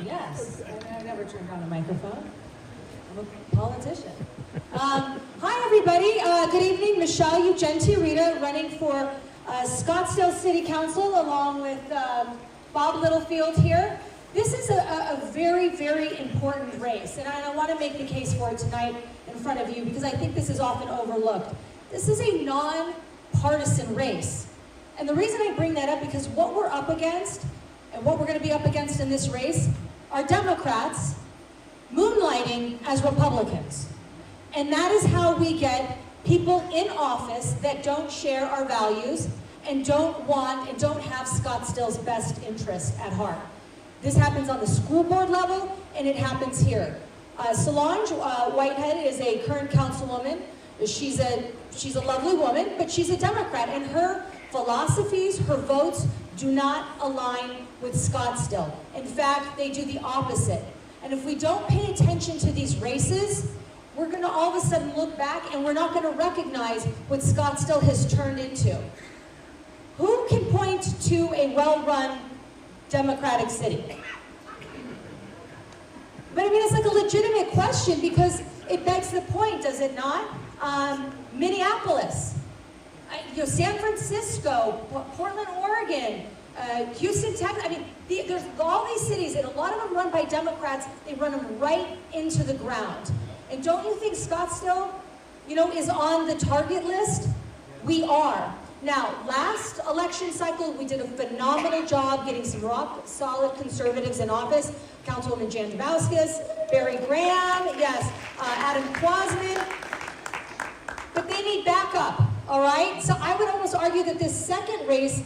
Yes, I've never turned on a microphone. I'm a politician. Hi, everybody. Good evening. Michelle Ugenty-Rita, running for Scottsdale City Council, along with Bob Littlefield here. This is a very, very important race, and I want to make the case for it tonight in front of you because I think this is often overlooked. This is a non-partisan race. And the reason I bring that up because what we're up against and what we're going to be up against in this race are Democrats moonlighting as Republicans. And that is how we get people in office that don't share our values and don't have Scottsdale's best interest at heart. This happens on the school board level, and it happens here. Solange Whitehead is a current councilwoman. She's a lovely woman, but she's a Democrat, and her philosophies, her votes do not align with Scottsdale. In fact, they do the opposite. And if we don't pay attention to these races, we're going to all of a sudden look back and we're not going to recognize what Scottsdale has turned into. Who can point to a well-run Democratic city? But I mean, it's like a legitimate question because it begs the point, does it not? Minneapolis, San Francisco, Portland, Oregon, Houston, Texas. I mean, there's all these cities, and a lot of them run by Democrats. They run them right into the ground. And don't you think Scottsdale, is on the target list? We are. Now, last election cycle, we did a phenomenal job getting some rock-solid conservatives in office. Councilwoman Jan Dabauskas, Barry Graham, yes, Adam Quasman. But they need backup, all right? So I would almost argue that this second race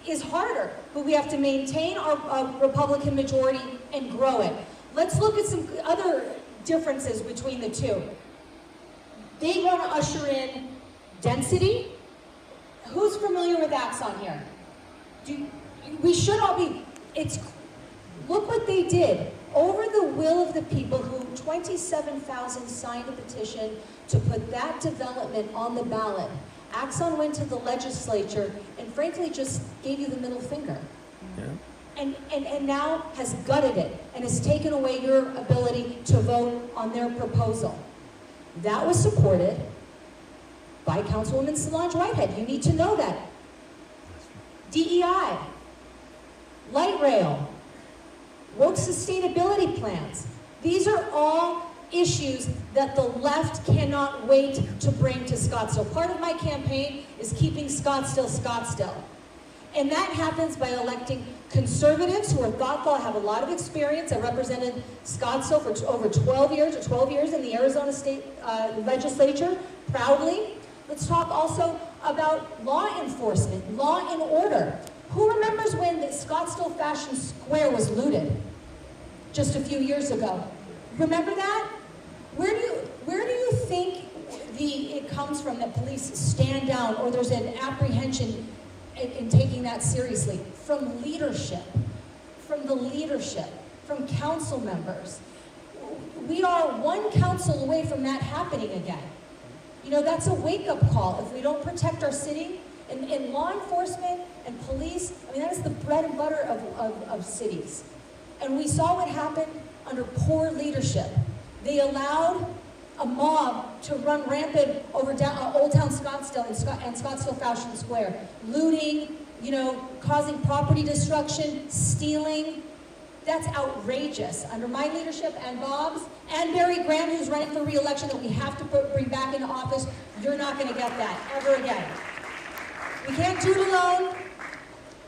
is harder, but we have to maintain our Republican majority and grow it. Let's look at some other differences between the two. They want to usher in density. Who's familiar with Axon here? We should all be. Look what they did. Over the will of the people, who 27,000 signed a petition to put that development on the ballot. Axon went to the legislature and frankly just gave you the middle finger. Yeah. And now has gutted it and has taken away your ability to vote on their proposal. That was supported by Councilwoman Solange Whitehead. You need to know that. DEI, light rail, woke sustainability plans. These are all issues that the left cannot wait to bring to Scottsdale. Part of my campaign is keeping Scottsdale, Scottsdale. And that happens by electing conservatives who are thoughtful, have a lot of experience. I represented Scottsdale for over 12 years in the Arizona State Legislature, proudly. Let's talk also about law enforcement, law and order. Who remembers when the Scottsdale Fashion Square was looted just a few years ago? Remember that? Where do you think it comes from that police stand down or there's an apprehension in taking that seriously? From leadership, from council members. We are one council away from that happening again. That's a wake-up call. If we don't protect our city, and law enforcement and police, that is the bread and butter of cities. And we saw what happened under poor leadership. They allowed a mob to run rampant over Old Town Scottsdale and Scottsdale Fashion Square, looting, causing property destruction, stealing. That's outrageous. Under my leadership and Bob's and Barry Graham, who's running for re-election, that we have to bring back into office, you're not going to get that ever again. We can't do it alone.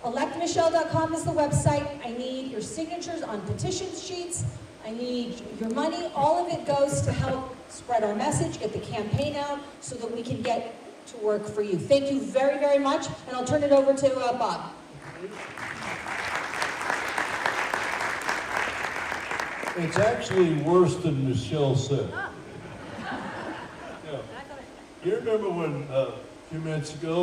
electmichelle.com is the website. I need your signatures on petition sheets. I need your money. All of it goes to help spread our message, get the campaign out, so that we can get to work for you. Thank you very, very much, and I'll turn it over to Bob. It's actually worse than Michelle said. Yeah. You remember when a few minutes ago